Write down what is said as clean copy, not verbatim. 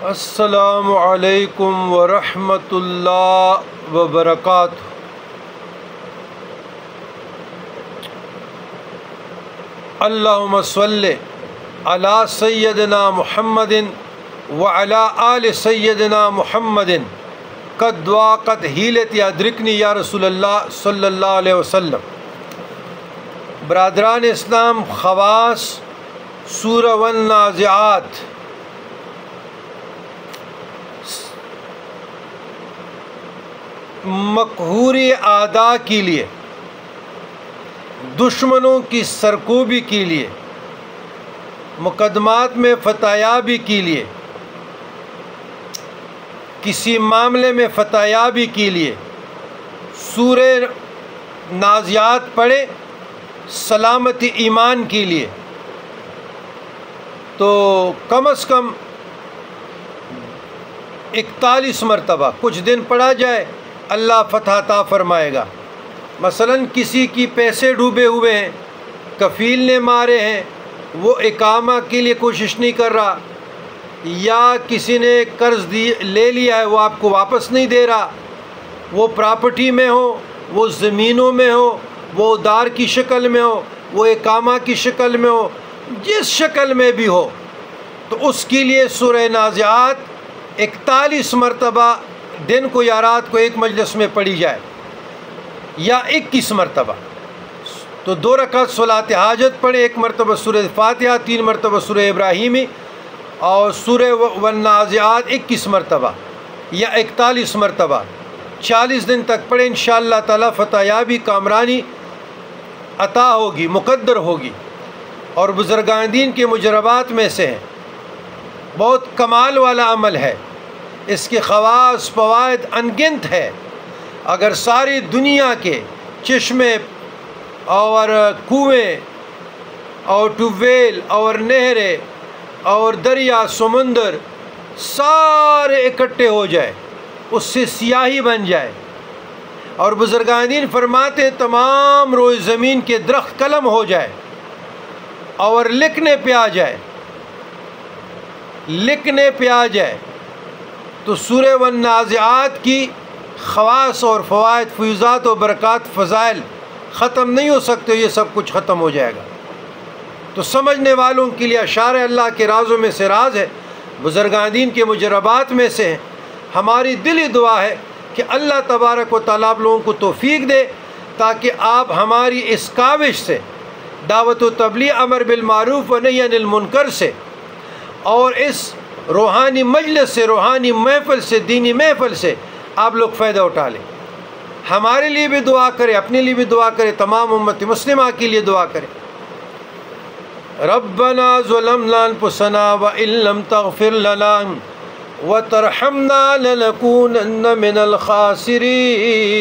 السلام علیکم ورحمۃ اللہ وبرکاتہ۔ اللہم صلی علی سیدنا محمد وعلی آل سیدنا محمد قد ضاقت حیلتی ادرکنی یا رسول اللہ صلی اللہ علیہ وسلم۔ برادران اسلام، خواص سورہ والنازعات مقہوری اعداء کے لیے، دشمنوں کی سرکوبی کے لیے، مقدمات میں فتح یابی کے لیے، کسی معاملے میں فتح یابی کے لیے سورہ نازعات پڑھے، سلامتی ایمان کے لیے تو کم از کم 41 مرتبہ کچھ دن پڑھا جائے، اللہ فتح عطا فرمائے گا۔ مثلا کسی کی پیسے ڈوبے ہوئے ہیں، کفیل نے مارے ہیں، وہ اقامہ کے لیے کوشش نہیں کر رہا، یا کسی نے قرض لے لیا ہے، وہ آپ کو واپس نہیں دے رہا، وہ پراپرٹی میں ہو، وہ زمینوں میں ہو، وہ ادار کی شکل میں ہو، وہ اقامہ کی شکل میں ہو، جس شکل میں بھی ہو، تو اس کے لیے سورہ نازعات 41 مرتبہ دن کو یا رات کو ایک مجلس میں پڑھی جائے، یا 21 مرتبہ۔ تو 2 رکعت صلاۃ حاجت پڑھے، 1 مرتبہ سورہ فاتحہ، 3 مرتبہ سورہ ابراہیمی، اور سورہ والنازعات 21 مرتبہ یا 41 مرتبہ 40 دن تک پڑھے، انشاءاللہ تعالی فتح یابی کامرانی عطا ہوگی، مقدر ہوگی۔ اور بزرگان دین کے مجربات میں سے ہے، بہت کمال والا عمل ہے، اس کے خواص فوائد انگنت ہے۔ اگر ساری دنیا کے چشمے اور کنویں اور ٹیوب ویل اور نہریں اور دریا سمندر سارے اکٹھے ہو جائے، اس سے سیاہی بن جائے، اور بزرگان دین فرماتے تمام روئے زمین کے درخت قلم ہو جائے اور لکھنے پہ آ جائے، لکھنے پہ آ جائے، تو سورہ والنازعات کی خواص اور فوائد، فیوزات و برکات، فضائل ختم نہیں ہو سکتے، یہ سب کچھ ختم ہو جائے گا۔ تو سمجھنے والوں کے لیے اشعار اللہ کے رازوں میں سے راز ہے، بزرگان دین کے مجربات میں سے ہے۔ ہماری دلی دعا ہے کہ اللہ تبارک و تعالیٰ آپ لوگوں کو توفیق دے، تاکہ آپ ہماری اس کاوش سے، دعوت و تبلیغ، امر بالمعروف و نہی عن المنکر سے، اور اس روحانی مجلس سے، روحانی محفل سے، دینی محفل سے آپ لوگ فائدہ اٹھا لیں۔ ہمارے لیے بھی دعا کریں، اپنے لیے بھی دعا کریں، تمام امت مسلمہ کے لیے دعا کریں۔ ربنا ظلمنا انفسنا وان لم تغفر لنا وترحمنا لنكونن من الخاسرین۔